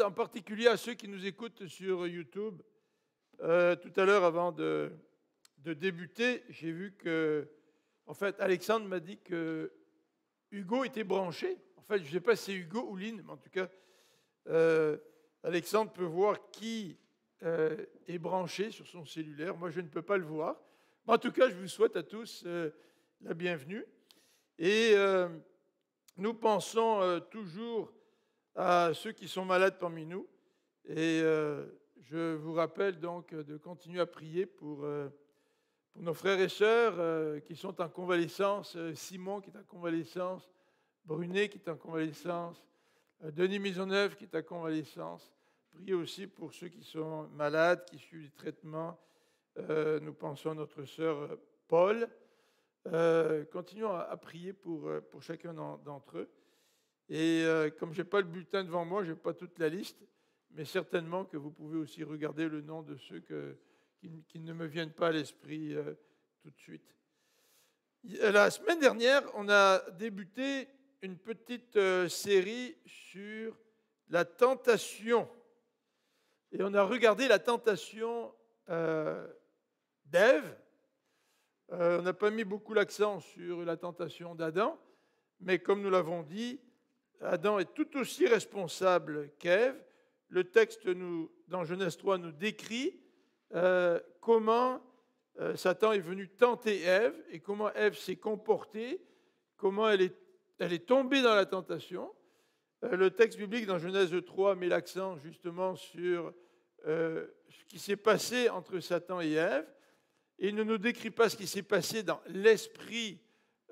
en particulier à ceux qui nous écoutent sur YouTube. Tout à l'heure, avant de débuter, j'ai vu que, en fait, Alexandre m'a dit que Hugo était branché. En fait, je ne sais pas si c'est Hugo ou Lynn, mais en tout cas, Alexandre peut voir qui est branché sur son cellulaire. Moi, je ne peux pas le voir. Mais en tout cas, je vous souhaite à tous la bienvenue. Et nous pensons toujours à ceux qui sont malades parmi nous. Et je vous rappelle donc de continuer à prier pour nos frères et sœurs qui sont en convalescence. Simon qui est en convalescence, Brunet qui est en convalescence, Denis Maisonneuve qui est en convalescence. Priez aussi pour ceux qui sont malades, qui suivent du traitement. Nous pensons à notre sœur Paul. Continuons à prier pour chacun d'entre eux. Et comme je n'ai pas le bulletin devant moi, je n'ai pas toute la liste, mais certainement que vous pouvez aussi regarder le nom de ceux qui ne me viennent pas à l'esprit tout de suite. La semaine dernière, on a débuté une petite série sur la tentation. Et on a regardé la tentation d'Ève. On n'a pas mis beaucoup l'accent sur la tentation d'Adam, mais comme nous l'avons dit, Adam est tout aussi responsable qu'Ève. Le texte dans Genèse 3 nous décrit comment Satan est venu tenter Ève et comment Ève s'est comportée, comment elle est tombée dans la tentation. Le texte biblique dans Genèse 3 met l'accent justement sur ce qui s'est passé entre Satan et Ève. Et il ne nous décrit pas ce qui s'est passé dans l'esprit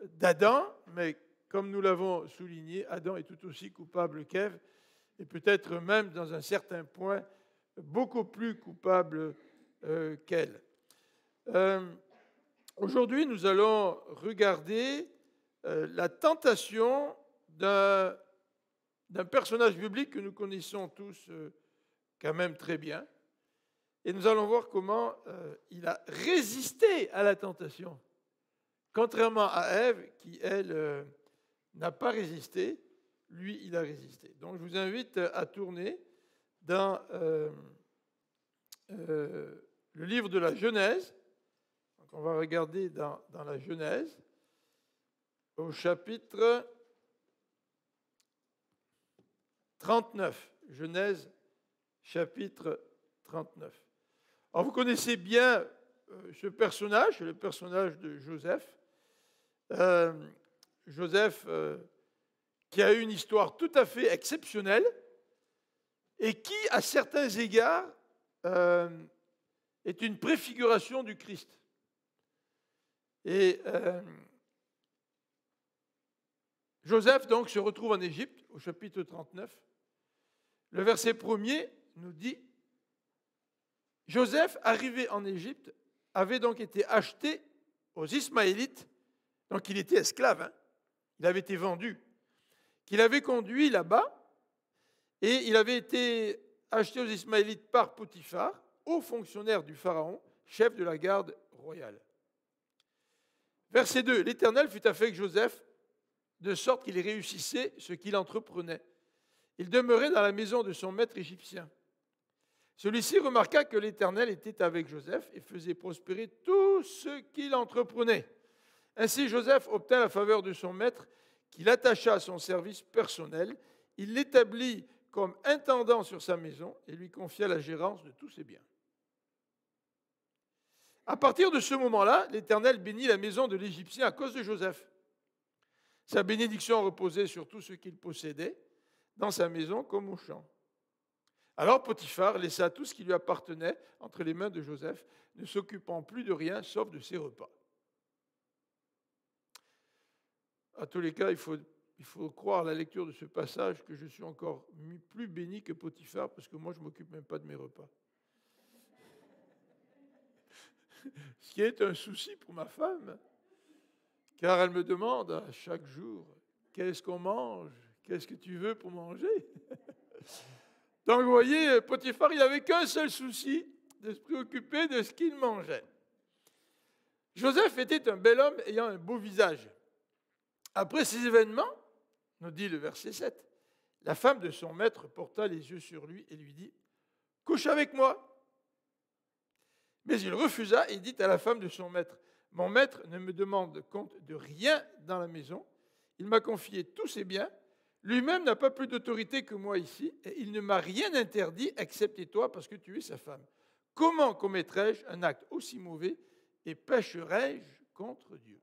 d'Adam, mais comme nous l'avons souligné, Adam est tout aussi coupable qu'Ève, et peut-être même dans un certain point beaucoup plus coupable qu'elle. Aujourd'hui, nous allons regarder la tentation d'un personnage biblique que nous connaissons tous quand même très bien. Et nous allons voir comment il a résisté à la tentation. Contrairement à Ève, qui, elle, n'a pas résisté, lui, il a résisté. Donc, je vous invite à tourner dans le livre de la Genèse. Donc, on va regarder dans la Genèse, au chapitre 39. Genèse, chapitre 39. Alors, vous connaissez bien ce personnage, c'est le personnage de Joseph. Joseph, qui a eu une histoire tout à fait exceptionnelle et qui, à certains égards, est une préfiguration du Christ. Et Joseph, donc, se retrouve en Égypte, au chapitre 39. Le verset 1er nous dit: Joseph, arrivé en Égypte, avait donc été acheté aux Ismaélites, donc il était esclave, hein, il avait été vendu, qu'il avait conduit là-bas, et il avait été acheté aux Ismaélites par Potiphar, haut fonctionnaire du Pharaon, chef de la garde royale. Verset 2, l'Éternel fut avec Joseph, de sorte qu'il réussissait ce qu'il entreprenait. Il demeurait dans la maison de son maître égyptien. Celui-ci remarqua que l'Éternel était avec Joseph et faisait prospérer tout ce qu'il entreprenait. Ainsi, Joseph obtint la faveur de son maître, qui l'attacha à son service personnel. Il l'établit comme intendant sur sa maison et lui confia la gérance de tous ses biens. À partir de ce moment-là, l'Éternel bénit la maison de l'Égyptien à cause de Joseph. Sa bénédiction reposait sur tout ce qu'il possédait, dans sa maison comme au champ. Alors Potiphar laissa tout ce qui lui appartenait entre les mains de Joseph, ne s'occupant plus de rien sauf de ses repas. À tous les cas, il faut croire à la lecture de ce passage que je suis encore plus béni que Potiphar, parce que moi, je ne m'occupe même pas de mes repas. Ce qui est un souci pour ma femme, car elle me demande à chaque jour, qu'est-ce qu'on mange? Qu'est-ce que tu veux pour manger? Donc, vous voyez, Potiphar, il n'avait qu'un seul souci, de se préoccuper de ce qu'il mangeait. Joseph était un bel homme ayant un beau visage. Après ces événements, nous dit le verset 7, la femme de son maître porta les yeux sur lui et lui dit « Couche avec moi !» Mais il refusa et dit à la femme de son maître « Mon maître ne me demande compte de rien dans la maison. Il m'a confié tous ses biens. Lui-même n'a pas plus d'autorité que moi ici, et il ne m'a rien interdit, excepté toi, parce que tu es sa femme. Comment commettrais-je un acte aussi mauvais et pécherais-je contre Dieu ?»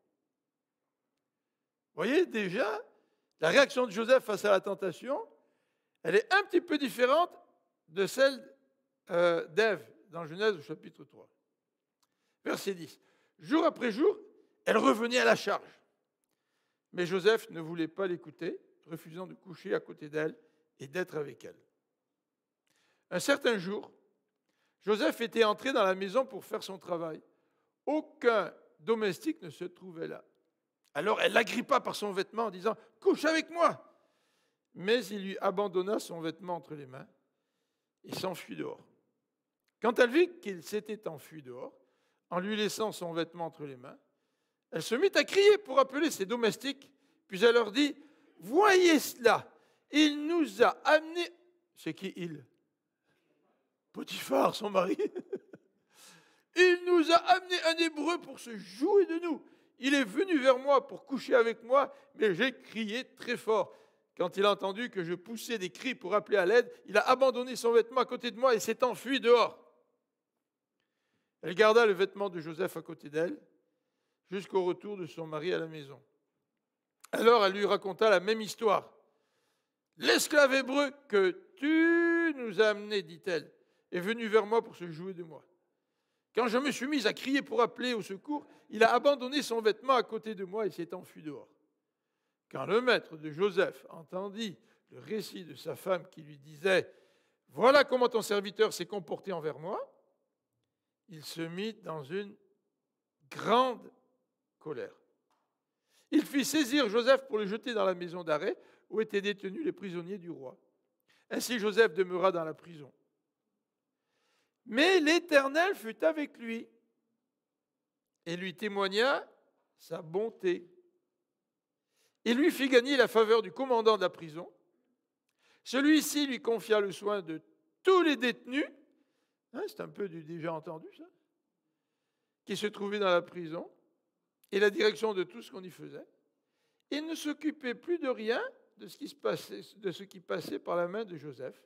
Vous voyez déjà, la réaction de Joseph face à la tentation, elle est un petit peu différente de celle d'Ève dans Genèse au chapitre 3. Verset 10. Jour après jour, elle revenait à la charge. Mais Joseph ne voulait pas l'écouter, refusant de coucher à côté d'elle et d'être avec elle. Un certain jour, Joseph était entré dans la maison pour faire son travail. Aucun domestique ne se trouvait là. Alors elle l'agrippa par son vêtement en disant « Couche avec moi !» Mais il lui abandonna son vêtement entre les mains et s'enfuit dehors. Quand elle vit qu'il s'était enfui dehors, en lui laissant son vêtement entre les mains, elle se mit à crier pour appeler ses domestiques, puis elle leur dit « Voyez cela, il nous a amenés... » C'est qui il? Potiphar, son mari. « Il nous a amené un Hébreu pour se jouer de nous. Il est venu vers moi pour coucher avec moi, mais j'ai crié très fort. Quand il a entendu que je poussais des cris pour appeler à l'aide, il a abandonné son vêtement à côté de moi et s'est enfui dehors. » Elle garda le vêtement de Joseph à côté d'elle jusqu'au retour de son mari à la maison. Alors elle lui raconta la même histoire. « L'esclave hébreu que tu nous as amené, dit-elle, est venu vers moi pour se jouer de moi. Quand je me suis mise à crier pour appeler au secours, il a abandonné son vêtement à côté de moi et s'est enfui dehors. Quand le maître de Joseph entendit le récit de sa femme qui lui disait « Voilà comment ton serviteur s'est comporté envers moi », il se mit dans une grande colère. Il fit saisir Joseph pour le jeter dans la maison d'arrêt où étaient détenus les prisonniers du roi. Ainsi Joseph demeura dans la prison. Mais l'Éternel fut avec lui et lui témoigna sa bonté. Il lui fit gagner la faveur du commandant de la prison. Celui-ci lui confia le soin de tous les détenus, c'est un peu du déjà entendu ça, qui se trouvaient dans la prison, et la direction de tout ce qu'on y faisait. Il ne s'occupait plus de rien de ce qui passait par la main de Joseph,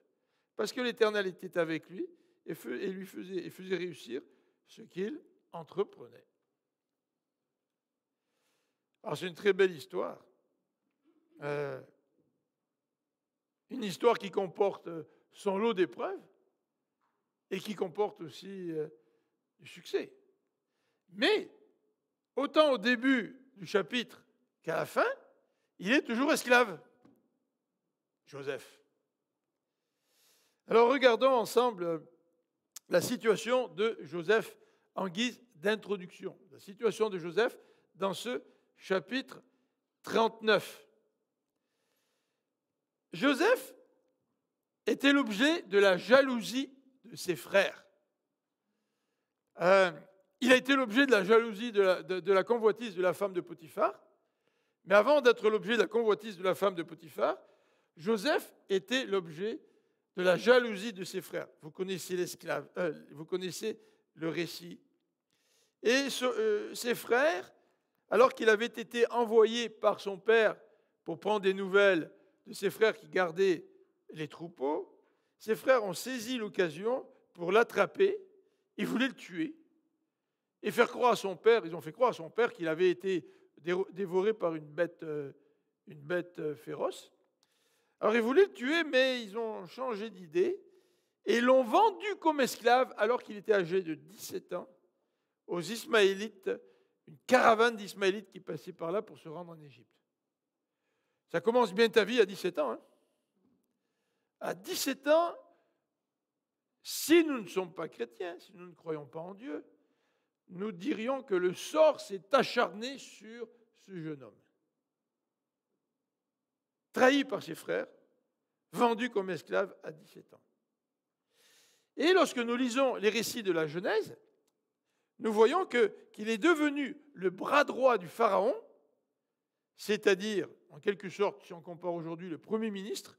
parce que l'Éternel était avec lui et faisait réussir ce qu'il entreprenait. Alors c'est une très belle histoire. Une histoire qui comporte son lot d'épreuves et qui comporte aussi du succès. Mais, autant au début du chapitre qu'à la fin, il est toujours esclave, Joseph. Alors regardons ensemble la situation de Joseph en guise d'introduction. La situation de Joseph dans ce chapitre 39. Joseph était l'objet de la jalousie de ses frères. Il a été l'objet de la jalousie de la convoitise de la femme de Potiphar. Mais avant d'être l'objet de la convoitise de la femme de Potiphar, Joseph était l'objet de la jalousie de ses frères. Vous connaissez l'esclave, vous connaissez le récit. Et ses frères, alors qu'il avait été envoyé par son père pour prendre des nouvelles de ses frères qui gardaient les troupeaux, ses frères ont saisi l'occasion pour l'attraper, ils voulaient le tuer et faire croire à son père, ils ont fait croire à son père qu'il avait été dévoré par une bête féroce. Alors ils voulaient le tuer, mais ils ont changé d'idée et l'ont vendu comme esclave alors qu'il était âgé de 17 ans aux Ismaélites, une caravane d'Ismaélites qui passait par là pour se rendre en Égypte. Ça commence bien ta vie à 17 ans. À 17 ans, si nous ne sommes pas chrétiens, si nous ne croyons pas en Dieu, nous dirions que le sort s'est acharné sur ce jeune homme. Trahi par ses frères, vendu comme esclave à 17 ans. Et lorsque nous lisons les récits de la Genèse, nous voyons qu'il est devenu le bras droit du Pharaon, c'est-à-dire, en quelque sorte, si on compare aujourd'hui, le Premier ministre,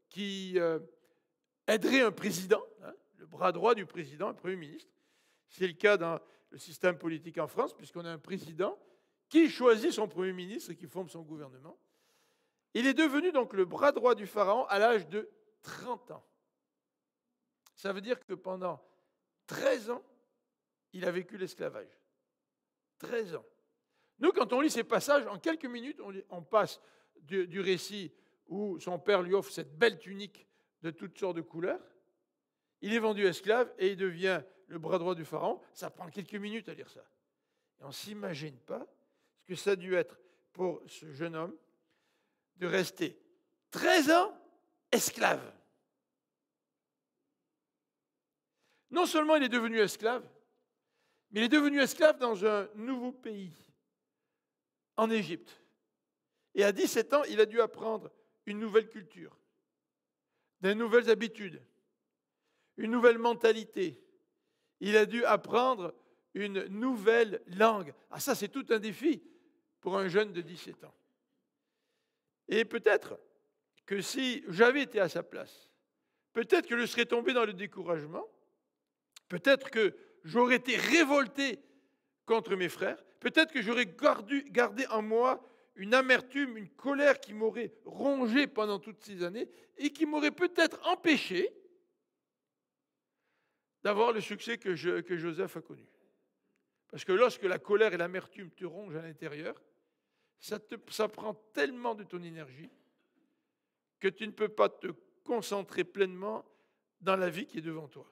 qui aiderait un président, hein, le bras droit du président, un Premier ministre. C'est le cas dans le système politique en France, puisqu'on a un président qui choisit son Premier ministre et qui forme son gouvernement. Il est devenu donc le bras droit du Pharaon à l'âge de 30 ans. Ça veut dire que pendant 13 ans, il a vécu l'esclavage. 13 ans. Nous, quand on lit ces passages, en quelques minutes, on passe du récit où son père lui offre cette belle tunique de toutes sortes de couleurs. Il est vendu esclave et il devient le bras droit du Pharaon. Ça prend quelques minutes à lire ça. Et on ne s'imagine pas ce que ça a dû être pour ce jeune homme de rester 13 ans esclave. Non seulement il est devenu esclave, mais il est devenu esclave dans un nouveau pays, en Égypte. Et à 17 ans, il a dû apprendre une nouvelle culture, de nouvelles habitudes, une nouvelle mentalité. Il a dû apprendre une nouvelle langue. Ah, ça, c'est tout un défi pour un jeune de 17 ans. Et peut-être que si j'avais été à sa place, peut-être que je serais tombé dans le découragement, peut-être que j'aurais été révolté contre mes frères, peut-être que j'aurais gardé en moi une amertume, une colère qui m'aurait rongé pendant toutes ces années et qui m'aurait peut-être empêché d'avoir le succès que Joseph a connu. Parce que lorsque la colère et l'amertume te rongent à l'intérieur, ça prend tellement de ton énergie que tu ne peux pas te concentrer pleinement dans la vie qui est devant toi.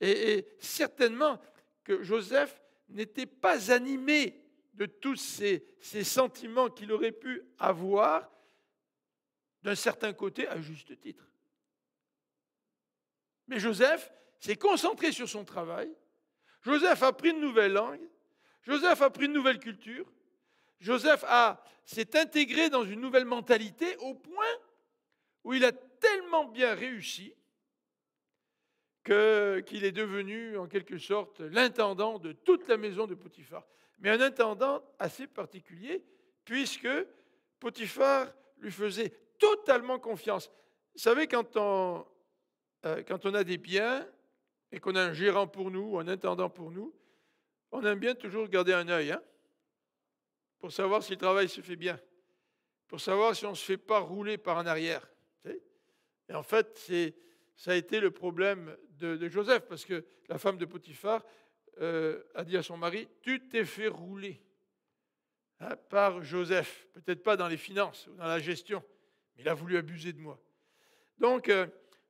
Et certainement que Joseph n'était pas animé de tous ces sentiments qu'il aurait pu avoir d'un certain côté à juste titre. Mais Joseph s'est concentré sur son travail. Joseph a appris une nouvelle langue. Joseph a appris une nouvelle culture. Joseph s'est intégré dans une nouvelle mentalité au point où il a tellement bien réussi qu'il est devenu en quelque sorte l'intendant de toute la maison de Potiphar. Mais un intendant assez particulier puisque Potiphar lui faisait totalement confiance. Vous savez, quand on a des biens et qu'on a un gérant pour nous, ou un intendant pour nous, on aime bien toujours garder un œil, hein, pour savoir si le travail se fait bien, pour savoir si on ne se fait pas rouler par en arrière. Et en fait, ça a été le problème de Joseph, parce que la femme de Potiphar a dit à son mari, « Tu t'es fait rouler par Joseph, peut-être pas dans les finances ou dans la gestion, mais il a voulu abuser de moi. » Donc,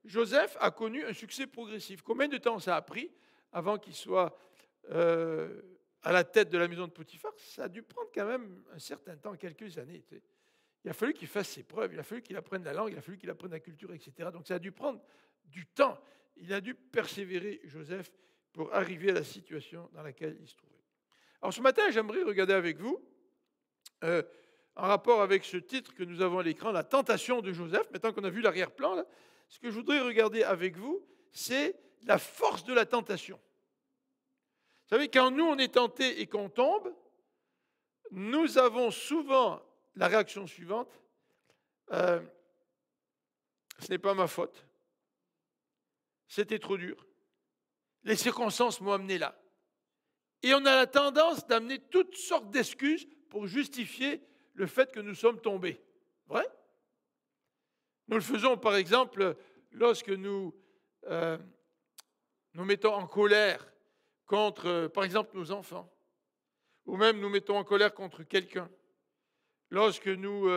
Joseph a connu un succès progressif. Combien de temps ça a pris avant qu'il soit à la tête de la maison de Potiphar? Ça a dû prendre quand même un certain temps, quelques années. Il a fallu qu'il fasse ses preuves, il a fallu qu'il apprenne la langue, il a fallu qu'il apprenne la culture, etc. Donc ça a dû prendre du temps. Il a dû persévérer, Joseph, pour arriver à la situation dans laquelle il se trouvait. Alors ce matin, j'aimerais regarder avec vous, en rapport avec ce titre que nous avons à l'écran, La tentation de Joseph. Maintenant qu'on a vu l'arrière-plan, là, ce que je voudrais regarder avec vous, c'est la force de la tentation. Vous savez, quand nous, on est tenté et qu'on tombe, nous avons souvent la réaction suivante, ce n'est pas ma faute, c'était trop dur, les circonstances m'ont amené là. Et on a la tendance d'amener toutes sortes d'excuses pour justifier le fait que nous sommes tombés. Vrai? Nous le faisons par exemple lorsque nous mettons en colère contre, par exemple, nos enfants, ou même nous mettons en colère contre quelqu'un, lorsque nous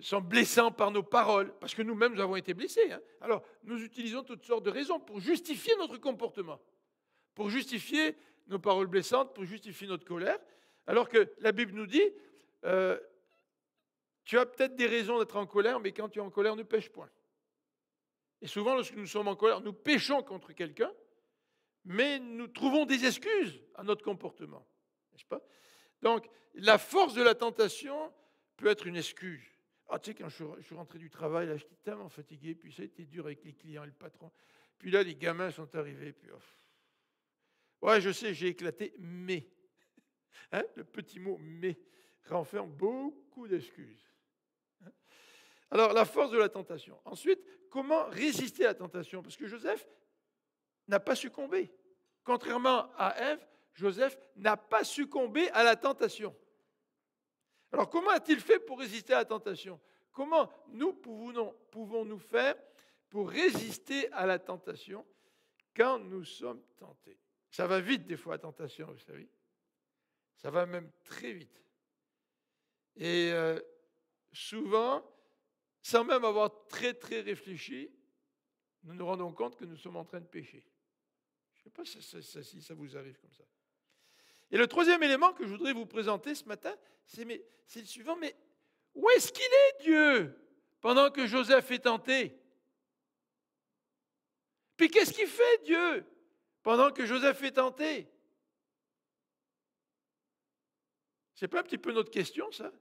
sommes blessants par nos paroles, parce que nous-mêmes nous avons été blessés. Hein. Alors, nous utilisons toutes sortes de raisons pour justifier notre comportement, pour justifier nos paroles blessantes, pour justifier notre colère, alors que la Bible nous dit, tu as peut-être des raisons d'être en colère, mais quand tu es en colère, ne pêche point. Et souvent, lorsque nous sommes en colère, nous péchons contre quelqu'un, mais nous trouvons des excuses à notre comportement. N'est-ce pas? Donc, la force de la tentation peut être une excuse. Ah, tu sais, quand je suis rentré du travail, là, j'étais tellement fatigué, puis ça a été dur avec les clients et le patron. Puis là, les gamins sont arrivés, puis... Ouais, je sais, j'ai éclaté, mais... Hein, le petit mot « mais » renferme beaucoup d'excuses. Alors, la force de la tentation. Ensuite, comment résister à la tentation? Parce que Joseph n'a pas succombé. Contrairement à Ève, Joseph n'a pas succombé à la tentation. Alors, comment a-t-il fait pour résister à la tentation? Comment nous pouvons-nous faire pour résister à la tentation quand nous sommes tentés? Ça va vite des fois, la tentation, vous savez. Ça va même très vite. Et souvent, sans même avoir très réfléchi, nous nous rendons compte que nous sommes en train de pécher. Je ne sais pas si ça vous arrive comme ça. Et le troisième élément que je voudrais vous présenter ce matin, c'est le suivant. Mais où est-ce qu'il est, Dieu, pendant que Joseph est tenté? Puis qu'est-ce qu'il fait, Dieu, pendant que Joseph est tenté? C'est pas un petit peu notre question, ça?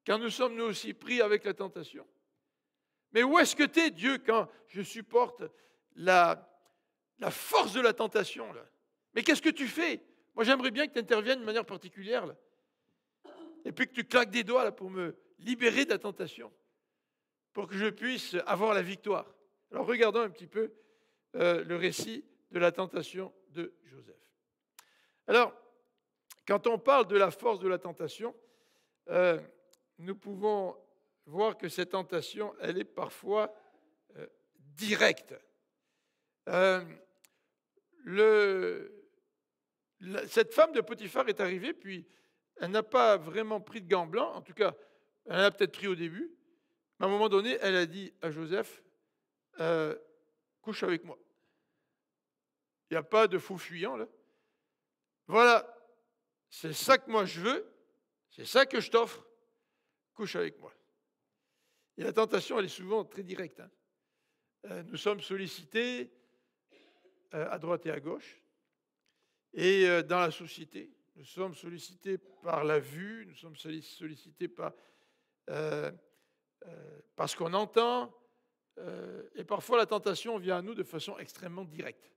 Quand nous sommes nous aussi pris avec la tentation. Mais où est-ce que tu es, Dieu, quand je supporte la force de la tentation, là? Mais qu'est-ce que tu fais? Moi, j'aimerais bien que tu interviennes de manière particulière, là. Et puis que tu claques des doigts là, pour me libérer de la tentation, pour que je puisse avoir la victoire. Alors, regardons un petit peu le récit de la tentation de Joseph. Alors, quand on parle de la force de la tentation, nous pouvons voir que cette tentation, elle est parfois directe. Cette femme de Potiphar est arrivée, puis elle n'a pas vraiment pris de gants blancs, en tout cas, elle en a peut-être pris au début, mais à un moment donné, elle a dit à Joseph, couche avec moi. Il n'y a pas de faux fuyant, là. Voilà, c'est ça que moi je veux, c'est ça que je t'offre, couche avec moi. Et la tentation, elle est souvent très directe. Nous sommes sollicités à droite et à gauche, et dans la société, nous sommes sollicités par la vue, nous sommes sollicités par ce qu'on entend, et parfois la tentation vient à nous de façon extrêmement directe.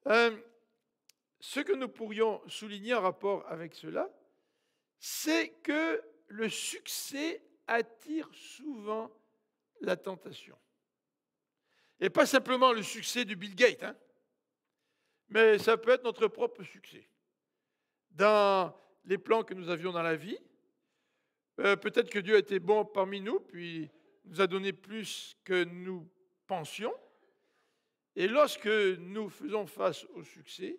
Ce que nous pourrions souligner en rapport avec cela, c'est que le succès attire souvent la tentation. Et pas simplement le succès de Bill Gates, mais ça peut être notre propre succès. Dans les plans que nous avions dans la vie, peut-être que Dieu a été bon parmi nous, puis nous a donné plus que nous pensions. Et lorsque nous faisons face au succès,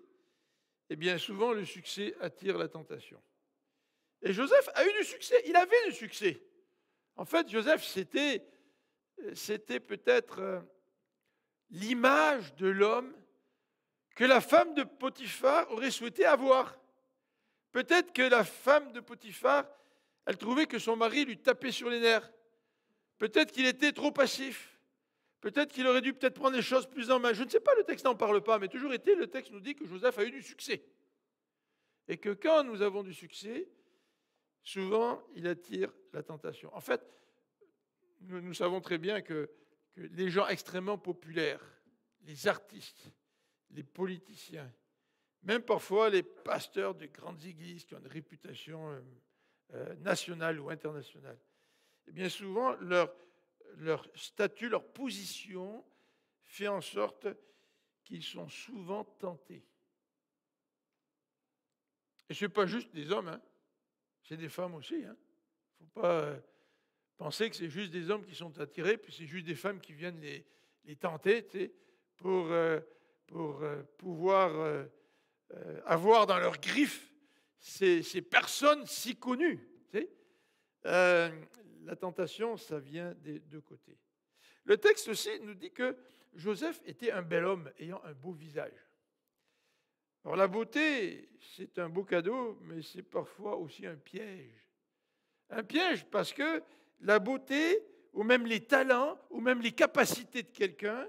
eh bien souvent le succès attire la tentation. Et Joseph a eu du succès, il avait du succès. En fait, Joseph, c'était peut-être l'image de l'homme que la femme de Potiphar aurait souhaité avoir. Peut-être que la femme de Potiphar, elle trouvait que son mari lui tapait sur les nerfs. Peut-être qu'il était trop passif. Peut-être qu'il aurait dû prendre les choses plus en main. Je ne sais pas, le texte n'en parle pas, mais toujours été, le texte nous dit que Joseph a eu du succès. Et que quand nous avons du succès, souvent, il attire la tentation. En fait, nous savons très bien que les gens extrêmement populaires, les artistes, les politiciens, même parfois les pasteurs de grandes églises qui ont une réputation nationale ou internationale, et bien souvent, leur statut, leur position fait en sorte qu'ils sont souvent tentés. Et ce n'est pas juste des hommes, c'est des femmes aussi. Il ne faut pas penser que c'est juste des hommes qui sont attirés, puis c'est juste des femmes qui viennent les tenter, pour pouvoir avoir dans leurs griffes ces personnes si connues. La tentation, ça vient des deux côtés. Le texte aussi nous dit que Joseph était un bel homme ayant un beau visage. Alors la beauté, c'est un beau cadeau, mais c'est parfois aussi un piège. Un piège parce que la beauté, ou même les talents, ou même les capacités de quelqu'un,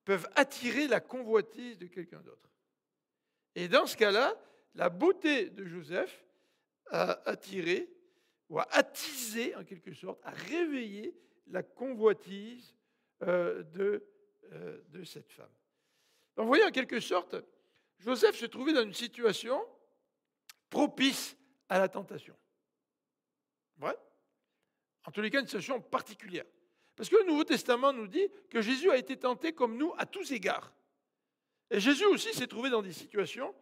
peuvent attirer la convoitise de quelqu'un d'autre. Et dans ce cas-là, la beauté de Joseph a attiré, ou a attisé en quelque sorte, a réveillé la convoitise de cette femme. Donc vous voyez, en quelque sorte, Joseph se trouvait dans une situation propice à la tentation. Ouais. En tous les cas, une situation particulière. Parce que le Nouveau Testament nous dit que Jésus a été tenté comme nous à tous égards. Et Jésus aussi s'est trouvé dans des situations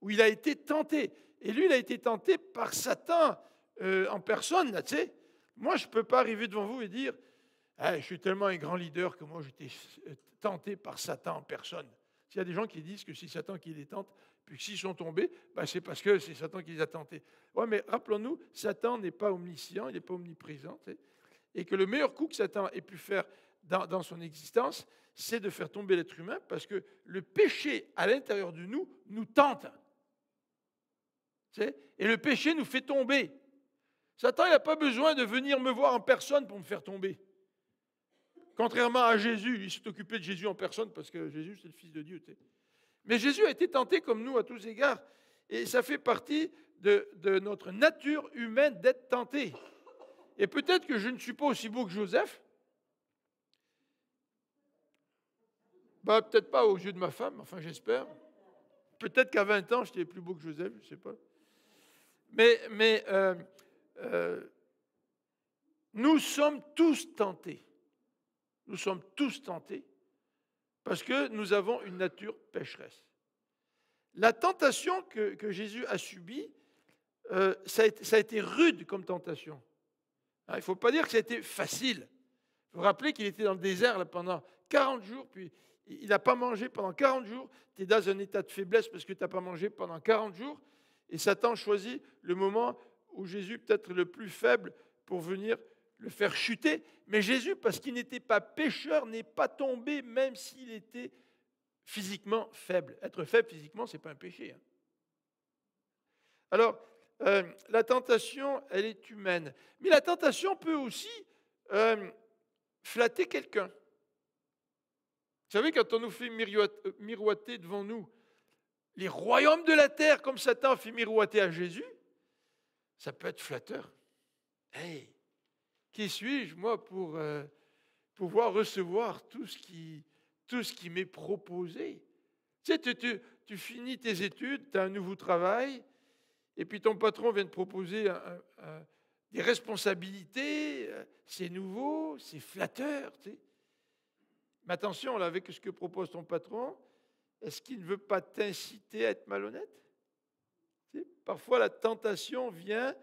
où il a été tenté. Et lui, il a été tenté par Satan en personne. Là, tu sais. Moi, je ne peux pas arriver devant vous et dire ah, je suis tellement un grand leader que moi, j'étais tenté par Satan en personne. S'il y a des gens qui disent que c'est Satan qui les tente, puis que s'ils sont tombés, ben c'est parce que c'est Satan qui les a tentés. Oui, mais rappelons-nous, Satan n'est pas omniscient, il n'est pas omniprésent. Tu sais. Et que le meilleur coup que Satan ait pu faire dans son existence, c'est de faire tomber l'être humain parce que le péché à l'intérieur de nous tente. Et le péché nous fait tomber. Satan, il n'a pas besoin de venir me voir en personne pour me faire tomber. Contrairement à Jésus, il s'est occupé de Jésus en personne parce que Jésus, c'est le Fils de Dieu. Mais Jésus a été tenté comme nous à tous égards. Et ça fait partie de notre nature humaine d'être tenté. Et peut-être que je ne suis pas aussi beau que Joseph. Ben, peut-être pas aux yeux de ma femme, enfin j'espère. Peut-être qu'à 20 ans, j'étais plus beau que Joseph, je ne sais pas. Mais nous sommes tous tentés. Nous sommes tous tentés parce que nous avons une nature pécheresse. La tentation que Jésus a subie, ça a été rude comme tentation. Il ne faut pas dire que ça a été facile. Il faut rappeler qu'il était dans le désert là, pendant 40 jours, puis il n'a pas mangé pendant 40 jours. Tu es dans un état de faiblesse parce que tu n'as pas mangé pendant 40 jours. Et Satan choisit le moment où Jésus peut être le plus faible pour venir le faire chuter. Mais Jésus, parce qu'il n'était pas pécheur, n'est pas tombé même s'il était physiquement faible. Être faible physiquement, ce n'est pas un péché. Hein. Alors, la tentation, elle est humaine. Mais la tentation peut aussi flatter quelqu'un. Vous savez, quand on nous fait miroiter devant nous les royaumes de la terre, comme Satan fait miroiter à Jésus, ça peut être flatteur. Hey, qui suis-je, moi, pour pouvoir recevoir tout ce qui m'est proposé? Tu sais, tu finis tes études, tu as un nouveau travail, et puis ton patron vient te proposer des responsabilités, c'est nouveau, c'est flatteur. Tu sais. Mais attention, là, avec ce que propose ton patron, est-ce qu'il ne veut pas t'inciter à être malhonnête? Tu sais, parfois, la tentation vient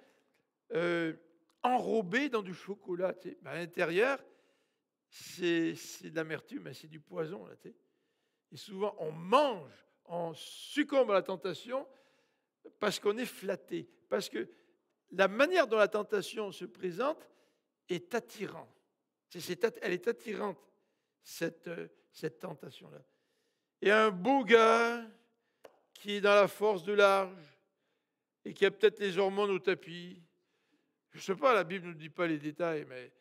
enrobée dans du chocolat. Tu sais. Mais à l'intérieur, c'est de l'amertume, c'est du poison. Là, tu sais. Et souvent, on succombe à la tentation parce qu'on est flatté, parce que la manière dont la tentation se présente est attirante. Elle est attirante, cette tentation-là. Et un beau gars qui est dans la force de l'âge et qui a peut-être les hormones au tapis, je ne sais pas, la Bible ne nous dit pas les détails, mais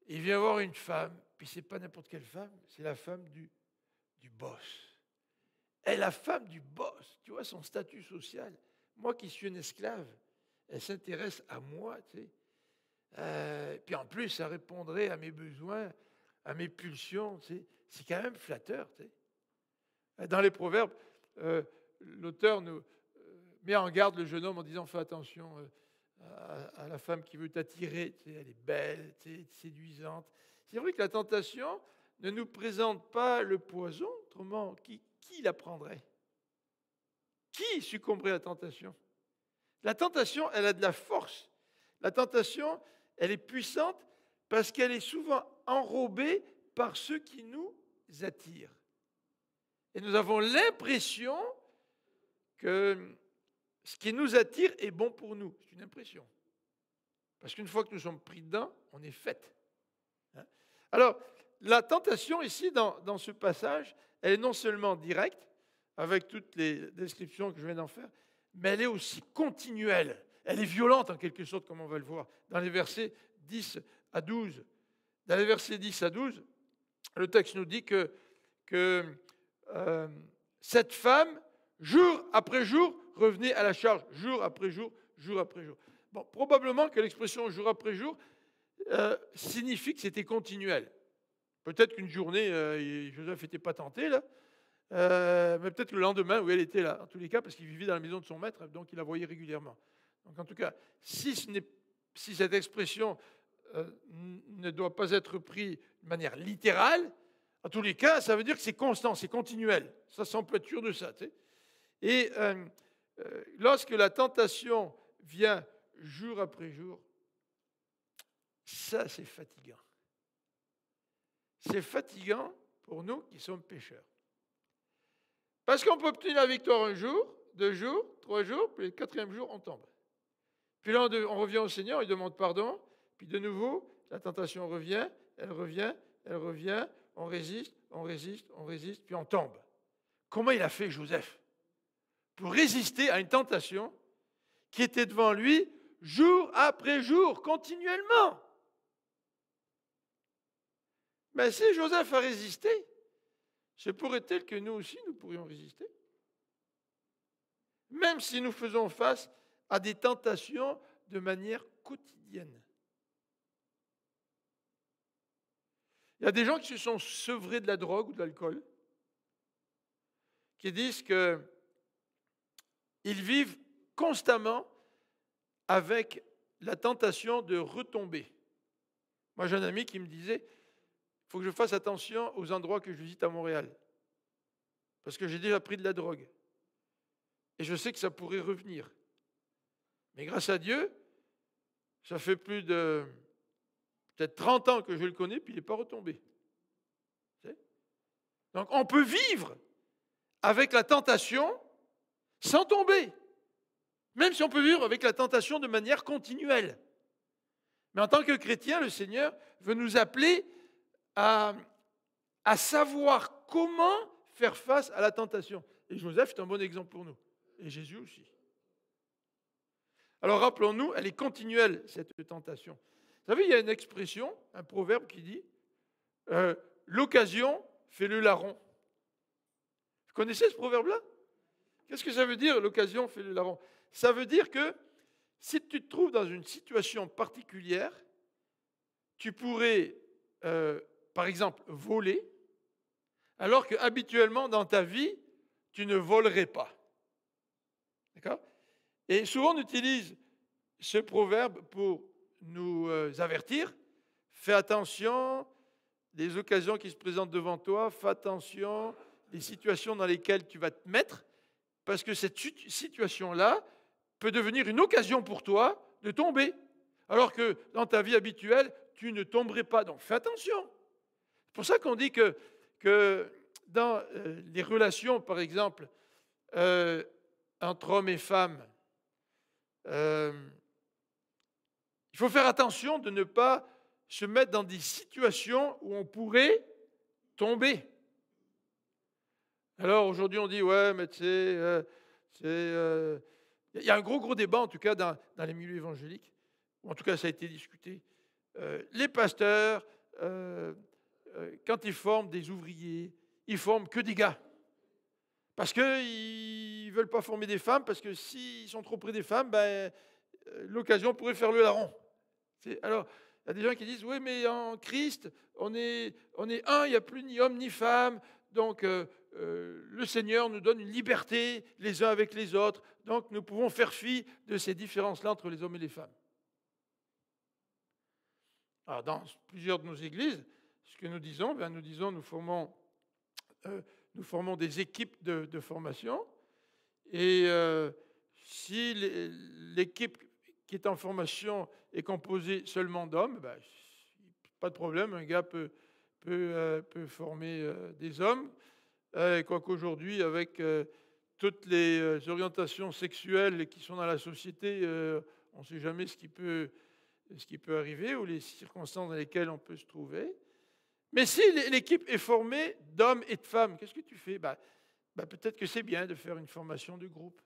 il vient voir une femme, puis ce n'est pas n'importe quelle femme, c'est la femme du boss. Et la femme du boss, tu vois, son statut social. Moi qui suis une esclave, elle s'intéresse à moi, tu sais. Puis en plus, ça répondrait à mes besoins, à mes pulsions, tu sais. C'est quand même flatteur, tu sais. Dans les Proverbes, l'auteur nous met en garde le jeune homme en disant « Fais attention à la femme qui veut t'attirer, tu sais, elle est belle, tu sais, séduisante. » C'est vrai que la tentation ne nous présente pas le poison, autrement, qui la prendrait? Qui succomberait à la tentation? La tentation, elle a de la force. La tentation, elle est puissante parce qu'elle est souvent enrobée par ceux qui nous attirent. Et nous avons l'impression que ce qui nous attire est bon pour nous. C'est une impression. Parce qu'une fois que nous sommes pris dedans, on est fait. Alors, la tentation ici, dans ce passage, elle est non seulement directe, avec toutes les descriptions que je viens d'en faire, mais elle est aussi continuelle. Elle est violente en quelque sorte, comme on va le voir, dans les versets 10 à 12. Dans les versets 10 à 12, le texte nous dit que cette femme, jour après jour, revenait à la charge, jour après jour, jour après jour. Bon, probablement que l'expression jour après jour signifie que c'était continuel. Peut-être qu'une journée, Joseph n'était pas tenté, là, mais peut-être que le lendemain, où elle était là, en tous les cas, parce qu'il vivait dans la maison de son maître, donc il la voyait régulièrement. Donc en tout cas, si cette expression ne doit pas être pris de manière littérale. En tous les cas, ça veut dire que c'est constant, c'est continuel. Ça on peut être sûr de ça. Tu sais. Et lorsque la tentation vient jour après jour, ça c'est fatigant. C'est fatigant pour nous qui sommes pécheurs. Parce qu'on peut obtenir la victoire un jour, 2 jours, 3 jours, puis le 4e jour, on tombe. Puis là, on revient au Seigneur, il demande pardon, puis de nouveau, la tentation revient, elle revient, on résiste, puis on tombe. Comment il a fait Joseph pour résister à une tentation qui était devant lui jour après jour, continuellement? Mais si Joseph a résisté, se pourrait-il que nous aussi, nous pourrions résister? Même si nous faisons face à des tentations de manière quotidienne. Il y a des gens qui se sont sevrés de la drogue ou de l'alcool, qui disent qu'ils vivent constamment avec la tentation de retomber. Moi, j'ai un ami qui me disait, il faut que je fasse attention aux endroits que je visite à Montréal, parce que j'ai déjà pris de la drogue. Et je sais que ça pourrait revenir. Mais grâce à Dieu, ça fait plus de peut-être 30 ans que je le connais, puis il n'est pas retombé. Donc on peut vivre avec la tentation sans tomber. Même si on peut vivre avec la tentation de manière continuelle. Mais en tant que chrétien, le Seigneur veut nous appeler à savoir comment faire face à la tentation. Et Joseph est un bon exemple pour nous. Et Jésus aussi. Alors rappelons-nous, elle est continuelle, cette tentation. Vous savez, il y a une expression, un proverbe qui dit l'occasion fait le larron. Vous connaissez ce proverbe-là? Qu'est-ce que ça veut dire, l'occasion fait le larron? Ça veut dire que si tu te trouves dans une situation particulière, tu pourrais, par exemple, voler, alors que habituellement dans ta vie, tu ne volerais pas. D'accord? Et souvent on utilise ce proverbe pour nous avertir. Fais attention des occasions qui se présentent devant toi, fais attention des situations dans lesquelles tu vas te mettre, parce que cette situation-là peut devenir une occasion pour toi de tomber, alors que dans ta vie habituelle, tu ne tomberais pas. Donc fais attention. C'est pour ça qu'on dit que dans les relations, par exemple, entre hommes et femmes, il faut faire attention de ne pas se mettre dans des situations où on pourrait tomber. Alors aujourd'hui on dit, ouais, mais tu sais, il y a un gros débat en tout cas dans les milieux évangéliques, ou en tout cas ça a été discuté. Les pasteurs, quand ils forment des ouvriers, ils forment que des gars. Parce qu'ils ne veulent pas former des femmes, parce que s'ils sont trop près des femmes, l'occasion pourrait faire le larron. Alors, il y a des gens qui disent, oui, mais en Christ, on est un, il n'y a plus ni homme ni femme, donc le Seigneur nous donne une liberté les uns avec les autres, donc nous pouvons faire fi de ces différences-là entre les hommes et les femmes. Alors, dans plusieurs de nos églises, ce que nous disons, nous formons des équipes de formation, et si l'équipe qui est en formation est composée seulement d'hommes, pas de problème, un gars peut former des hommes, quoique aujourd'hui, avec toutes les orientations sexuelles qui sont dans la société, on ne sait jamais ce qui peut arriver ou les circonstances dans lesquelles on peut se trouver. Mais si l'équipe est formée d'hommes et de femmes, qu'est-ce que tu fais? Peut-être que c'est bien de faire une formation de groupe,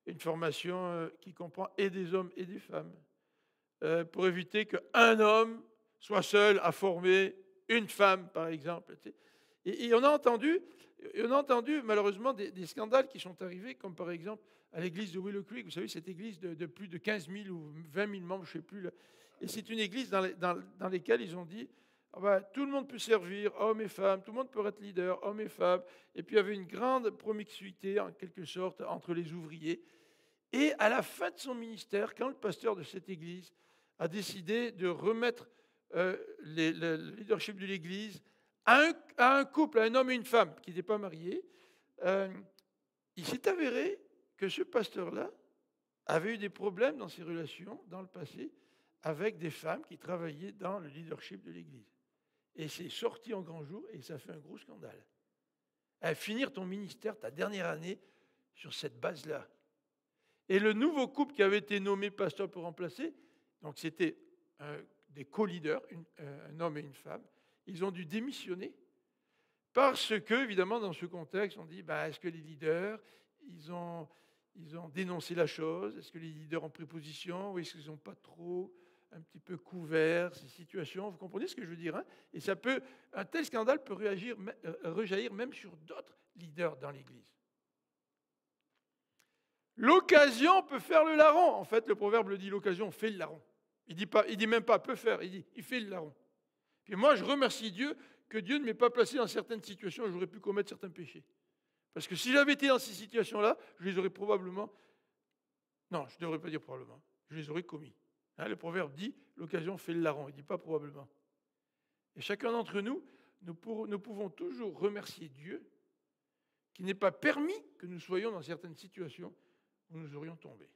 une formation qui comprend et des hommes et des femmes, pour éviter qu'un homme soit seul à former une femme, par exemple. Et on a entendu malheureusement des scandales qui sont arrivés, comme par exemple à l'église de Willow Creek. Vous savez, cette église de plus de 15 000 ou 20 000 membres, je ne sais plus. Là. Et c'est une église dans laquelle ils ont dit, tout le monde peut servir, hommes et femmes, tout le monde peut être leader, hommes et femmes. Et puis il y avait une grande promiscuité, en quelque sorte, entre les ouvriers. Et à la fin de son ministère, quand le pasteur de cette église a décidé de remettre le leadership de l'Église à un couple, à un homme et une femme qui n'étaient pas mariés. Il s'est avéré que ce pasteur-là avait eu des problèmes dans ses relations dans le passé avec des femmes qui travaillaient dans le leadership de l'Église. Et c'est sorti en grand jour et ça fait un gros scandale. À finir ton ministère, ta dernière année, sur cette base-là. Et le nouveau couple qui avait été nommé pasteur pour remplacer, donc c'était des co-leaders, un homme et une femme, ils ont dû démissionner parce que, évidemment, dans ce contexte, on dit, est-ce que les leaders, ils ont dénoncé la chose? Est-ce que les leaders ont pris position? Ou est-ce qu'ils n'ont pas trop, un petit peu couvert ces situations? Vous comprenez ce que je veux dire, hein? Et un tel scandale peut rejaillir même sur d'autres leaders dans l'Église. L'occasion peut faire le larron. En fait, le proverbe le dit, l'occasion fait le larron. Il dit même pas peut faire, il fait le larron. Puis moi, je remercie Dieu que Dieu ne m'ait pas placé dans certaines situations où j'aurais pu commettre certains péchés. Parce que si j'avais été dans ces situations-là, je les aurais probablement... Non, je ne devrais pas dire probablement. Je les aurais commis. Hein, le proverbe dit, l'occasion fait le larron. Il ne dit pas probablement. Et chacun d'entre nous, nous pouvons toujours remercier Dieu qui n'est pas permis que nous soyons dans certaines situations où nous aurions tombé.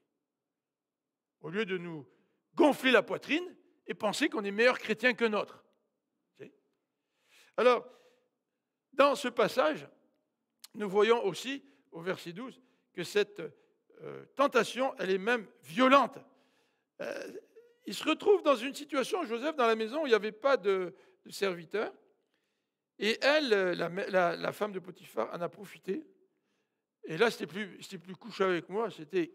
Au lieu de nous gonfler la poitrine et penser qu'on est meilleur chrétien que notre. Alors, dans ce passage, nous voyons aussi, au verset 12, que cette tentation, elle est même violente. Il se retrouve dans une situation, Joseph, dans la maison où il n'y avait pas de serviteur. Et elle, la femme de Potiphar, en a profité. Et là, c'était plus coucher avec moi, c'était...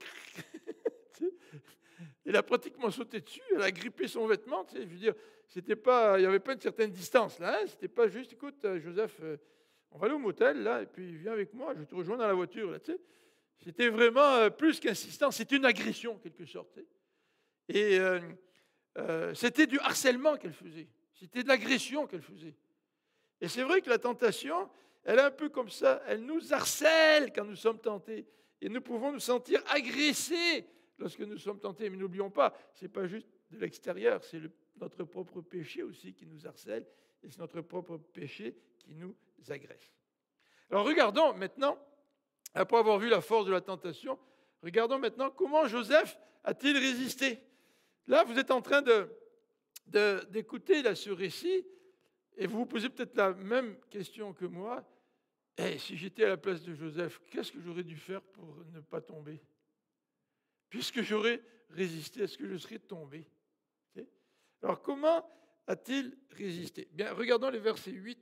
Elle a pratiquement sauté dessus, elle a grippé son vêtement, je veux dire, il n'y avait pas une certaine distance là, c'était pas juste, écoute, Joseph, on va aller au motel là, et puis viens avec moi, je te rejoins dans la voiture là, c'était vraiment plus qu'insistant, c'était une agression en quelque sorte. Et c'était du harcèlement qu'elle faisait, c'était de l'agression qu'elle faisait. Et c'est vrai que la tentation, elle est un peu comme ça, elle nous harcèle quand nous sommes tentés, et nous pouvons nous sentir agressés lorsque nous sommes tentés. Mais n'oublions pas, ce n'est pas juste de l'extérieur, c'est notre propre péché aussi qui nous harcèle, et c'est notre propre péché qui nous agresse. Alors regardons maintenant, après avoir vu la force de la tentation, regardons maintenant comment Joseph a-t-il résisté. Là, vous êtes en train d'écouter ce récit, et vous vous posez peut-être la même question que moi. Si j'étais à la place de Joseph, qu'est-ce que j'aurais dû faire pour ne pas tomber? Puisque j'aurais résisté, est-ce que je serais tombé? Alors, comment a-t-il résisté? Bien, regardons les versets 8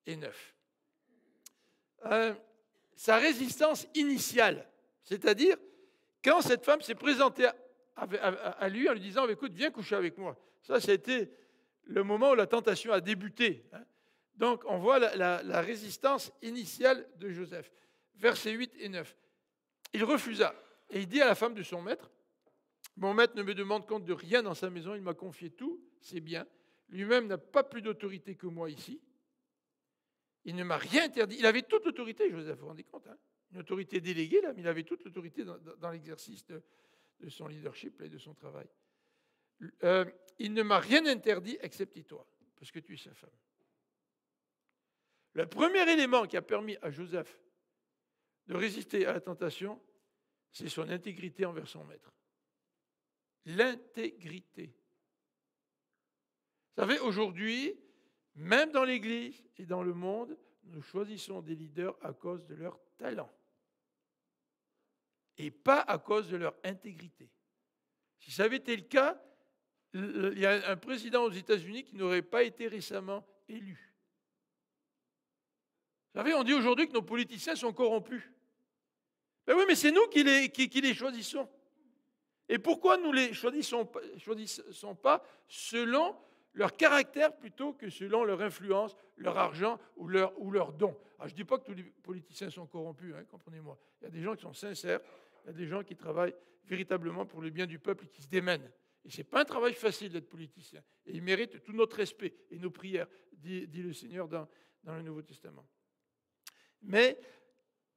et 9. Sa résistance initiale, c'est-à-dire quand cette femme s'est présentée à lui en lui disant, écoute, viens coucher avec moi. Ça a été le moment où la tentation a débuté. Donc, on voit la résistance initiale de Joseph. Versets 8 et 9. Il refusa. Et il dit à la femme de son maître, mon maître ne me demande compte de rien dans sa maison, il m'a confié tout, c'est bien. Lui-même n'a pas plus d'autorité que moi ici. Il ne m'a rien interdit. Il avait toute l'autorité, Joseph, vous vous rendez compte, hein? Une autorité déléguée, là, mais il avait toute l'autorité dans l'exercice de son leadership et de son travail. Il ne m'a rien interdit, excepté toi, parce que tu es sa femme. Le premier élément qui a permis à Joseph de résister à la tentation, c'est son intégrité envers son maître. L'intégrité. Vous savez, aujourd'hui, même dans l'Église et dans le monde, nous choisissons des leaders à cause de leur talent et pas à cause de leur intégrité. Si ça avait été le cas, il y a un président aux États-Unis qui n'aurait pas été récemment élu. Vous savez, on dit aujourd'hui que nos politiciens sont corrompus. Ben oui, mais c'est nous qui les choisissons. Et pourquoi nous ne les choisissons pas selon leur caractère plutôt que selon leur influence, leur argent ou leur don? Alors, je ne dis pas que tous les politiciens sont corrompus, hein, comprenez-moi. Il y a des gens qui sont sincères, il y a des gens qui travaillent véritablement pour le bien du peuple et qui se démènent. Et ce n'est pas un travail facile d'être politicien. Et ils méritent tout notre respect et nos prières, dit le Seigneur dans le Nouveau Testament. Mais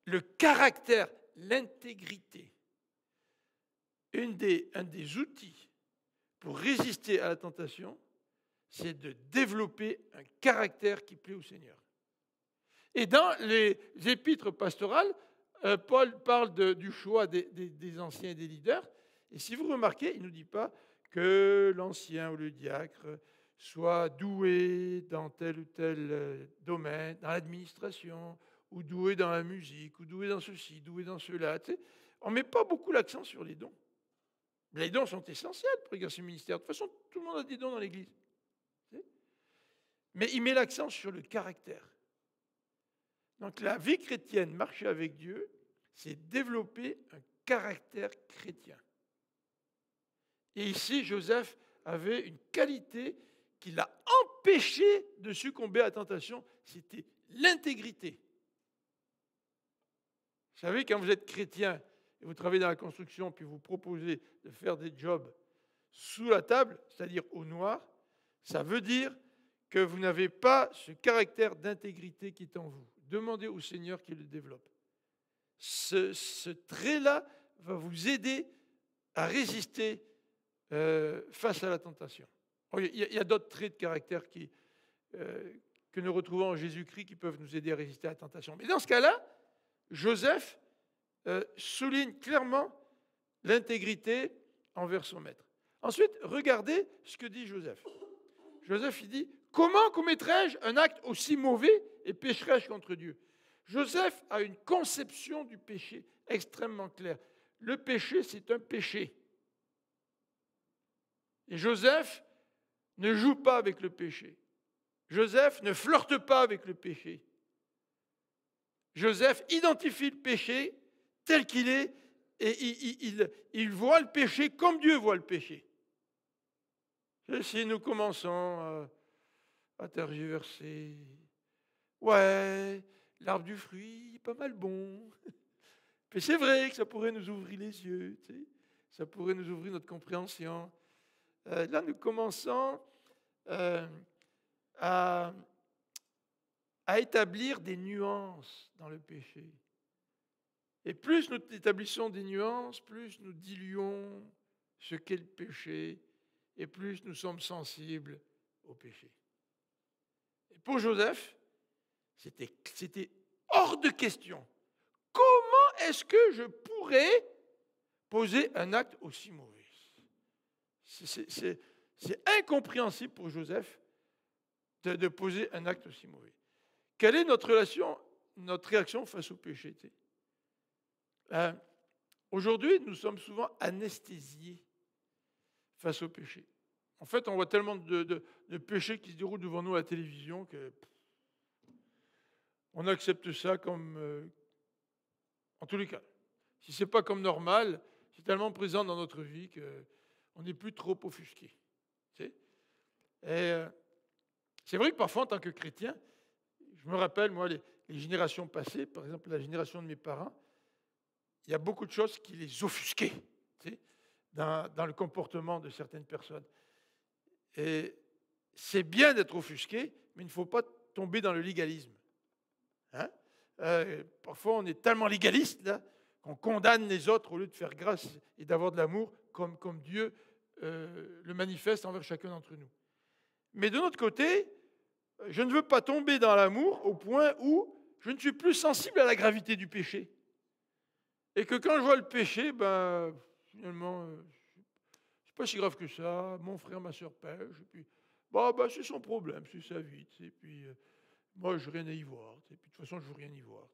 le caractère, l'intégrité, un des outils pour résister à la tentation, c'est de développer un caractère qui plaît au Seigneur. Et dans les épîtres pastorales, Paul parle du choix des anciens et des leaders. Et si vous remarquez, il ne nous dit pas que l'ancien ou le diacre soit doué dans tel ou tel domaine, dans l'administration, ou doué dans la musique, ou doué dans ceci, doué dans cela. Tu sais, on ne met pas beaucoup l'accent sur les dons. Les dons sont essentiels pour exercer le ministère. De toute façon, tout le monde a des dons dans l'Église. Tu sais. Mais il met l'accent sur le caractère. Donc la vie chrétienne, marcher avec Dieu, c'est développer un caractère chrétien. Et ici, Joseph avait une qualité qui l'a empêché de succomber à la tentation, c'était l'intégrité. Vous savez, quand vous êtes chrétien et vous travaillez dans la construction, puis vous proposez de faire des jobs sous la table, c'est-à-dire au noir, ça veut dire que vous n'avez pas ce caractère d'intégrité qui est en vous. Demandez au Seigneur qu'il le développe. Ce trait-là va vous aider à résister face à la tentation. Il y a d'autres traits de caractère que nous retrouvons en Jésus-Christ qui peuvent nous aider à résister à la tentation. Mais dans ce cas-là, Joseph souligne clairement l'intégrité envers son maître. Ensuite, regardez ce que dit Joseph. Joseph, il dit, « Comment commettrais-je un acte aussi mauvais et pécherais-je contre Dieu ?» Joseph a une conception du péché extrêmement claire. Le péché, c'est un péché. Et Joseph ne joue pas avec le péché. Joseph ne flirte pas avec le péché. Joseph identifie le péché tel qu'il est et il voit le péché comme Dieu voit le péché. Et si nous commençons à tergiverser, ouais, l'arbre du fruit est pas mal bon. Mais c'est vrai que ça pourrait nous ouvrir les yeux, tu sais, ça pourrait nous ouvrir notre compréhension. Là, nous commençons à établir des nuances dans le péché. Et plus nous établissons des nuances, plus nous diluons ce qu'est le péché, et plus nous sommes sensibles au péché. Et pour Joseph, c'était hors de question. Comment est-ce que je pourrais poser un acte aussi mauvais ? C'est incompréhensible pour Joseph de poser un acte aussi mauvais. Quelle est notre réaction face au péché ? Aujourd'hui, nous sommes souvent anesthésiés face au péché. En fait, on voit tellement de péchés qui se déroulent devant nous à la télévision qu'on accepte ça comme... en tous les cas, si ce n'est pas comme normal, c'est tellement présent dans notre vie qu'on n'est plus trop offusqué. Tu sais. Et c'est vrai que parfois, en tant que chrétien, je me rappelle, moi, les générations passées, par exemple la génération de mes parents, il y a beaucoup de choses qui les offusquaient, tu sais, dans le comportement de certaines personnes. Et c'est bien d'être offusqué, mais il ne faut pas tomber dans le légalisme. Hein? Parfois, on est tellement légaliste là, qu'on condamne les autres au lieu de faire grâce et d'avoir de l'amour comme Dieu le manifeste envers chacun d'entre nous. Mais de notre côté, je ne veux pas tomber dans l'amour au point où je ne suis plus sensible à la gravité du péché. Et que quand je vois le péché, finalement, c'est pas si grave que ça. Mon frère, ma soeur pêchent, et puis, c'est son problème, c'est sa vie. Et puis, moi, je n'ai rien à y voir. Et puis, de toute façon, je ne veux rien y voir.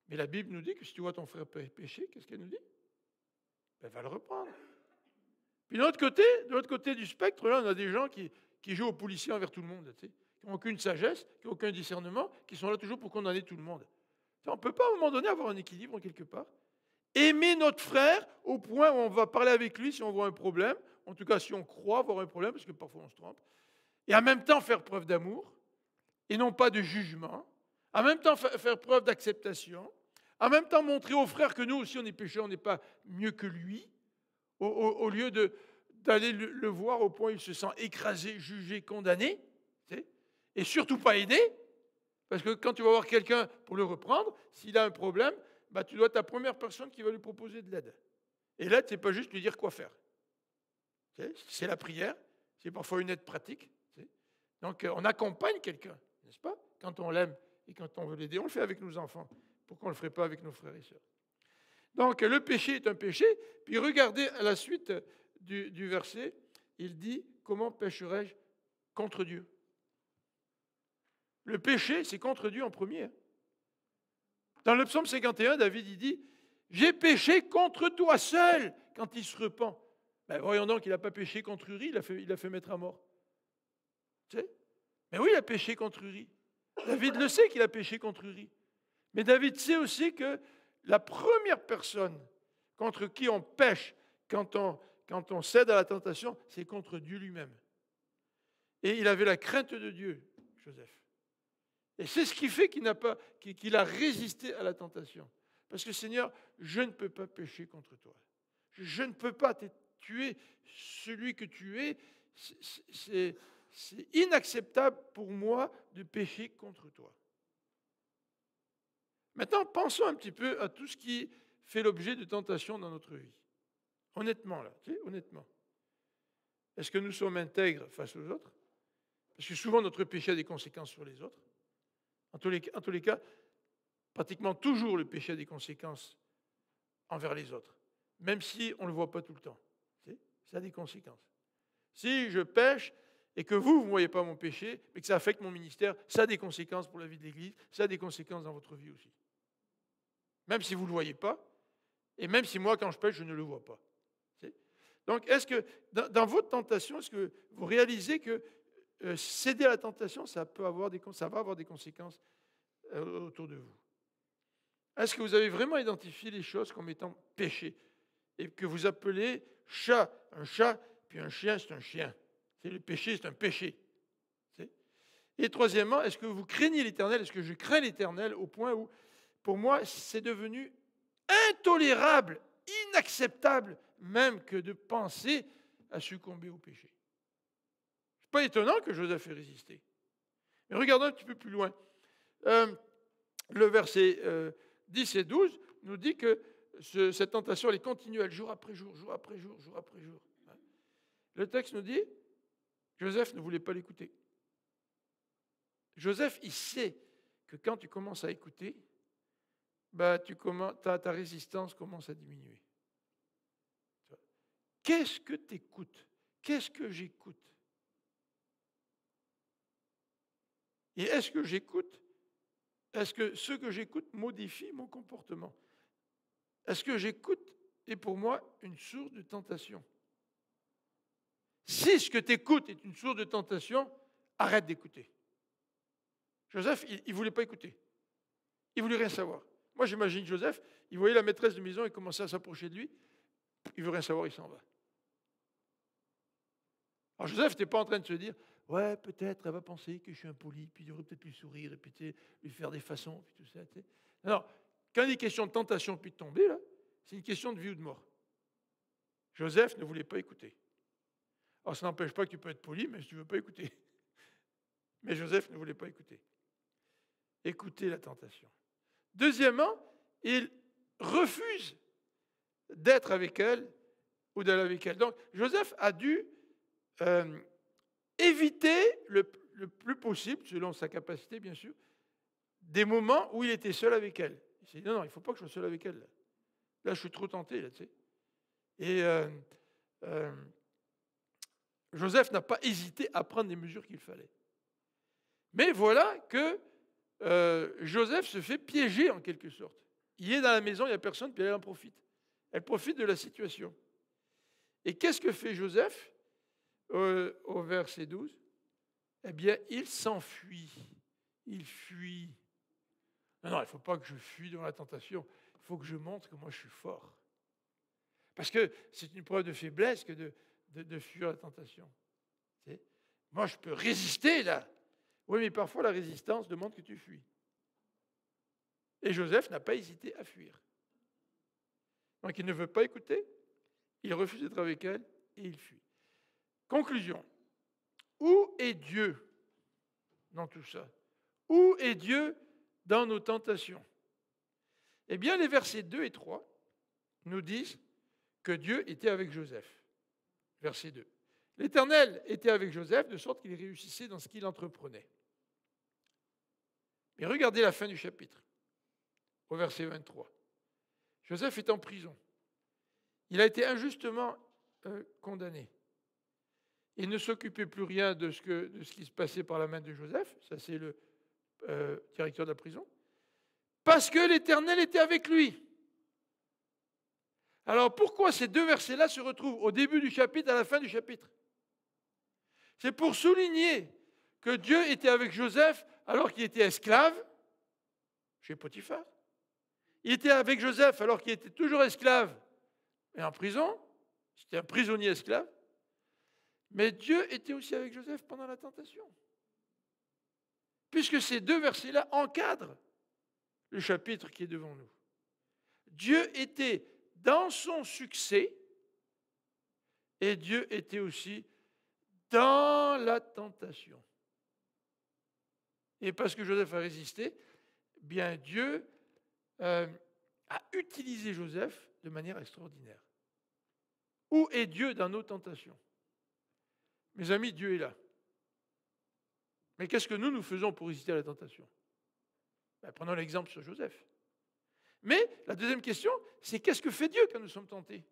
Mais la Bible nous dit que si tu vois ton frère pécher, qu'est-ce qu'elle nous dit ? Va le reprendre. Puis de l'autre côté du spectre, là, on a des gens qui jouent aux policiers envers tout le monde, qui n'ont aucune sagesse, qui n'ont aucun discernement, qui sont là toujours pour condamner tout le monde. On ne peut pas à un moment donné avoir un équilibre quelque part. Aimer notre frère au point où on va parler avec lui si on voit un problème, en tout cas si on croit avoir un problème, parce que parfois on se trompe, et en même temps faire preuve d'amour, et non pas de jugement, en même temps faire preuve d'acceptation, en même temps montrer au frère que nous aussi on est pécheurs, on n'est pas mieux que lui, au lieu d'aller le voir au point où il se sent écrasé, jugé, condamné, et surtout pas aidé, parce que quand tu vas voir quelqu'un pour le reprendre, s'il a un problème, tu dois être la première personne qui va lui proposer de l'aide. Et l'aide, ce n'est pas juste lui dire quoi faire. C'est la prière, c'est parfois une aide pratique. Donc, on accompagne quelqu'un, n'est-ce pas? Quand on l'aime et quand on veut l'aider, on le fait avec nos enfants. Pourquoi on ne le ferait pas avec nos frères et sœurs? Donc, le péché est un péché. Puis, regardez à la suite du verset, il dit, comment pécherai-je contre Dieu? Le péché, c'est contre Dieu en premier. Dans le psaume 51, David, il dit, j'ai péché contre toi seul, quand il se repent. Ben, voyons donc, il n'a pas péché contre Uri, il a fait mettre à mort. Tu sais? Mais oui, il a péché contre Uri. David le sait qu'il a péché contre Uri. Mais David sait aussi que la première personne contre qui on pêche quand on cède à la tentation, c'est contre Dieu lui-même. Et il avait la crainte de Dieu, Joseph. Et c'est ce qui fait qu'il a résisté à la tentation. Parce que Seigneur, je ne peux pas pécher contre toi. Je ne peux pas tuer celui que tu es. C'est inacceptable pour moi de pécher contre toi. Maintenant, pensons un petit peu à tout ce qui fait l'objet de tentation dans notre vie. Honnêtement, là, honnêtement. Est-ce que nous sommes intègres face aux autres? Parce que souvent, notre péché a des conséquences sur les autres. En tous les cas, pratiquement toujours, le péché a des conséquences envers les autres. Même si on ne le voit pas tout le temps. Ça a des conséquences. Si je pêche et que vous ne voyez pas mon péché, mais que ça affecte mon ministère, ça a des conséquences pour la vie de l'Église, ça a des conséquences dans votre vie aussi. Même si vous ne le voyez pas, et même si moi, quand je pêche, je ne le vois pas. Donc, est-ce que dans votre tentation, est-ce que vous réalisez que céder à la tentation, ça va avoir des conséquences autour de vous? Est-ce que vous avez vraiment identifié les choses comme étant péché et que vous appelez chat un chat, puis un chien, c'est un chien? Le péché, c'est un péché. Et troisièmement, est-ce que vous craignez l'Éternel? Est-ce que je crains l'Éternel au point où, pour moi, c'est devenu intolérable, inacceptable, même que de penser à succomber au péché? Ce n'est pas étonnant que Joseph ait résisté. Mais regardons un petit peu plus loin. Le verset 10 et 12 nous dit que cette tentation, elle est continuelle, jour après jour, jour après jour, jour après jour. Le texte nous dit, Joseph ne voulait pas l'écouter. Joseph, il sait que quand tu commences à écouter, ta résistance commence à diminuer. Qu'est-ce que tu écoutes? Qu'est-ce que j'écoute? Et est-ce que j'écoute? Est-ce que ce que j'écoute modifie mon comportement? Est-ce que j'écoute est pour moi une source de tentation? Si ce que tu écoutes est une source de tentation, arrête d'écouter. Joseph, il ne voulait pas écouter. Il ne voulait rien savoir. Moi, j'imagine Joseph, il voyait la maîtresse de maison, il commençait à s'approcher de lui. Il ne veut rien savoir, il s'en va. Alors Joseph n'était pas en train de se dire, ouais, peut-être elle va penser que je suis impoli, puis il devrait peut-être lui sourire, et puis lui faire des façons, puis tout ça. Non, quand il est question de tentation, puis de tomber, là, c'est une question de vie ou de mort. Joseph ne voulait pas écouter. Alors ça n'empêche pas que tu peux être poli, mais si tu ne veux pas écouter. Mais Joseph ne voulait pas écouter. Écouter la tentation. Deuxièmement, il refuse d'être avec elle ou d'aller avec elle. Donc, Joseph a dû éviter le plus possible, selon sa capacité, bien sûr, des moments où il était seul avec elle. Il s'est dit, non, il ne faut pas que je sois seul avec elle. Là, je suis trop tenté, là, tu sais. Et Joseph n'a pas hésité à prendre les mesures qu'il fallait. Mais voilà que Joseph se fait piéger en quelque sorte. Il est dans la maison, il n'y a personne, puis elle en profite. Elle profite de la situation. Et qu'est-ce que fait Joseph au verset 12? Eh bien, il s'enfuit. Il fuit. Non, il ne faut pas que je fuis dans la tentation. Il faut que je montre que moi, je suis fort. Parce que c'est une preuve de faiblesse que de fuir la tentation. Moi, je peux résister, là. Oui, mais parfois, la résistance demande que tu fuis. Et Joseph n'a pas hésité à fuir. Donc, il ne veut pas écouter, il refuse d'être avec elle, et il fuit. Conclusion. Où est Dieu dans tout ça? Où est Dieu dans nos tentations? Eh bien, les versets 2 et 3 nous disent que Dieu était avec Joseph. verset 2. L'Éternel était avec Joseph, de sorte qu'il réussissait dans ce qu'il entreprenait. Mais regardez la fin du chapitre, au verset 23. Joseph est en prison. Il a été injustement condamné. Il ne s'occupait plus rien de ce qui se passait par la main de Joseph, ça c'est le directeur de la prison, parce que l'Éternel était avec lui. Alors pourquoi ces deux versets-là se retrouvent au début du chapitre et à la fin du chapitre? C'est pour souligner que Dieu était avec Joseph alors qu'il était esclave chez Potiphar. Il était avec Joseph alors qu'il était toujours esclave et en prison. C'était un prisonnier esclave. Mais Dieu était aussi avec Joseph pendant la tentation. Puisque ces deux versets-là encadrent le chapitre qui est devant nous. Dieu était dans son succès et Dieu était aussi dans la tentation. Et parce que Joseph a résisté, bien Dieu a utilisé Joseph de manière extraordinaire. Où est Dieu dans nos tentations? Mes amis, Dieu est là. Mais qu'est-ce que nous faisons pour résister à la tentation? Prenons l'exemple sur Joseph. Mais la deuxième question, c'est qu'est-ce que fait Dieu quand nous sommes tentés?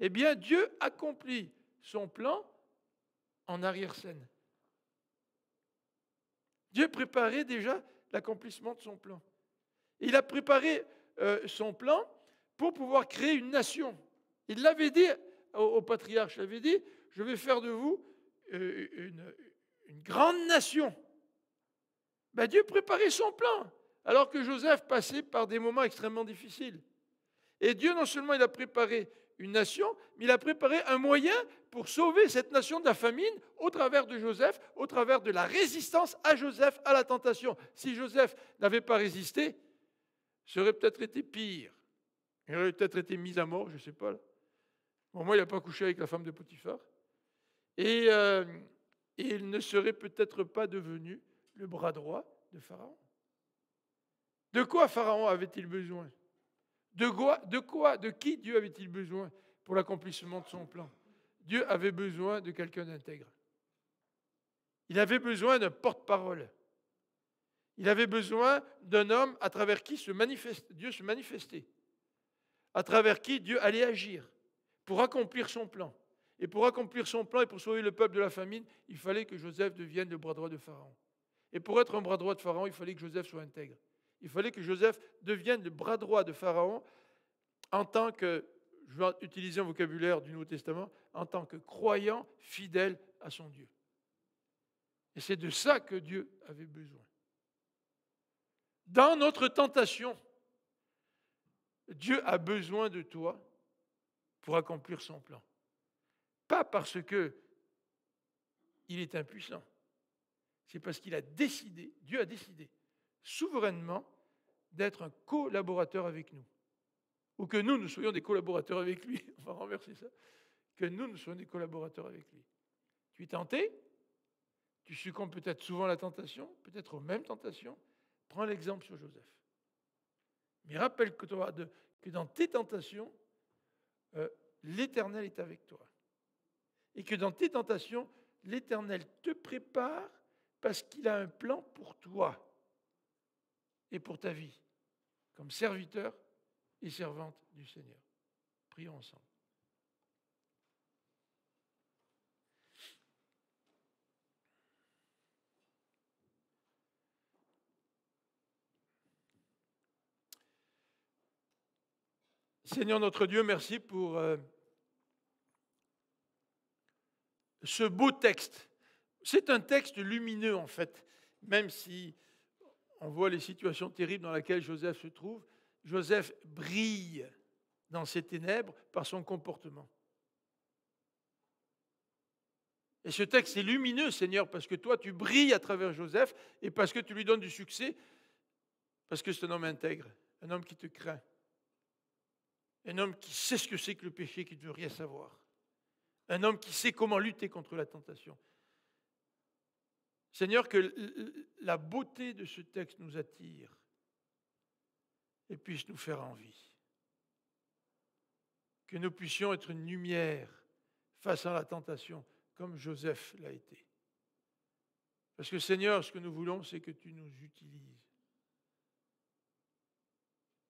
Eh bien, Dieu accomplit son plan en arrière-scène. Dieu préparait déjà l'accomplissement de son plan. Il a préparé son plan pour pouvoir créer une nation. Il l'avait dit au patriarche, il avait dit, je vais faire de vous une grande nation. Dieu préparait son plan, alors que Joseph passait par des moments extrêmement difficiles. Et Dieu, non seulement il a préparé une nation, mais il a préparé un moyen pour sauver cette nation de la famine au travers de Joseph, au travers de la résistance à Joseph, à la tentation. Si Joseph n'avait pas résisté, ça aurait peut-être été pire. Il aurait peut-être été mis à mort, je ne sais pas. Au moins, il n'a pas couché avec la femme de Potiphar. Et il ne serait peut-être pas devenu le bras droit de Pharaon. De quoi Pharaon avait-il besoin? De qui Dieu avait-il besoin pour l'accomplissement de son plan? Dieu avait besoin de quelqu'un d'intègre. Il avait besoin d'un porte-parole. Il avait besoin d'un homme à travers qui Dieu se manifestait, à travers qui Dieu allait agir pour accomplir son plan. Et pour accomplir son plan et pour sauver le peuple de la famine, il fallait que Joseph devienne le bras droit de Pharaon. Et pour être un bras droit de Pharaon, il fallait que Joseph soit intègre. Il fallait que Joseph devienne le bras droit de Pharaon en tant que, je vais utiliser un vocabulaire du Nouveau Testament, en tant que croyant fidèle à son Dieu. Et c'est de ça que Dieu avait besoin. Dans notre tentation, Dieu a besoin de toi pour accomplir son plan. Pas parce qu'il est impuissant. C'est parce qu'il a décidé, Dieu a décidé, souverainement, d'être un collaborateur avec nous. Ou que nous soyons des collaborateurs avec lui. On va renverser ça. Que nous soyons des collaborateurs avec lui. Tu es tenté? Tu succombes peut-être souvent à la tentation, peut-être aux mêmes tentations. Prends l'exemple sur Joseph. Mais rappelle-toi que dans tes tentations, l'Éternel est avec toi. Et que dans tes tentations, l'Éternel te prépare parce qu'il a un plan pour toi et pour ta vie, comme serviteur et servante du Seigneur. Prions ensemble. Seigneur notre Dieu, merci pour ce beau texte. C'est un texte lumineux en fait, même si on voit les situations terribles dans lesquelles Joseph se trouve. Joseph brille dans ces ténèbres par son comportement. Et ce texte est lumineux, Seigneur, parce que toi, tu brilles à travers Joseph et parce que tu lui donnes du succès, parce que c'est un homme intègre, un homme qui te craint, un homme qui sait ce que c'est que le péché, qui ne veut rien savoir, un homme qui sait comment lutter contre la tentation. Seigneur, que la beauté de ce texte nous attire et puisse nous faire envie. Que nous puissions être une lumière face à la tentation, comme Joseph l'a été. Parce que Seigneur, ce que nous voulons, c'est que tu nous utilises.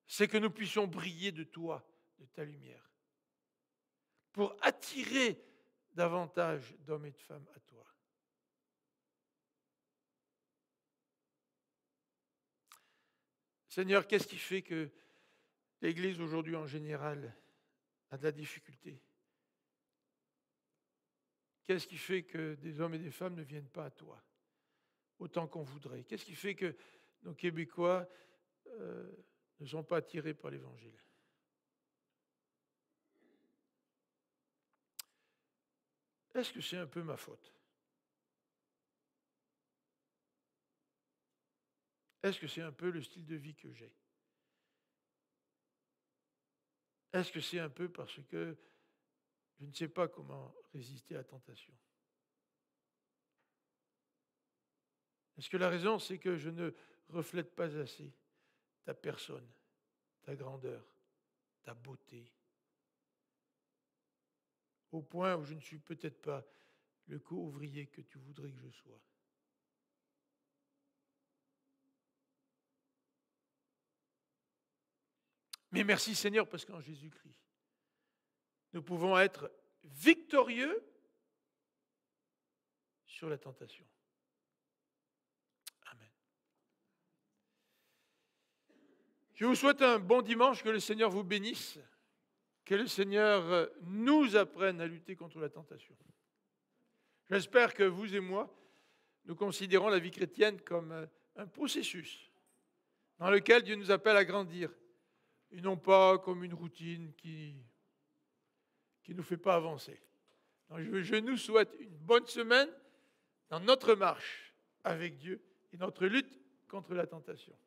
C'est que nous puissions briller de toi, de ta lumière, pour attirer davantage d'hommes et de femmes à toi. Seigneur, qu'est-ce qui fait que l'Église aujourd'hui en général a de la difficulté? Qu'est-ce qui fait que des hommes et des femmes ne viennent pas à toi autant qu'on voudrait? Qu'est-ce qui fait que nos Québécois ne sont pas attirés par l'Évangile? Est-ce que c'est un peu ma faute? Est-ce que c'est un peu le style de vie que j'ai? Est-ce que c'est un peu parce que je ne sais pas comment résister à la tentation? Est-ce que la raison, c'est que je ne reflète pas assez ta personne, ta grandeur, ta beauté, au point où je ne suis peut-être pas le co-ouvrier que tu voudrais que je sois? Mais merci Seigneur, parce qu'en Jésus-Christ, nous pouvons être victorieux sur la tentation. Amen. Je vous souhaite un bon dimanche, que le Seigneur vous bénisse, que le Seigneur nous apprenne à lutter contre la tentation. J'espère que vous et moi, nous considérons la vie chrétienne comme un processus dans lequel Dieu nous appelle à grandir, et non pas comme une routine qui ne nous fait pas avancer. Donc je nous souhaite une bonne semaine dans notre marche avec Dieu et notre lutte contre la tentation.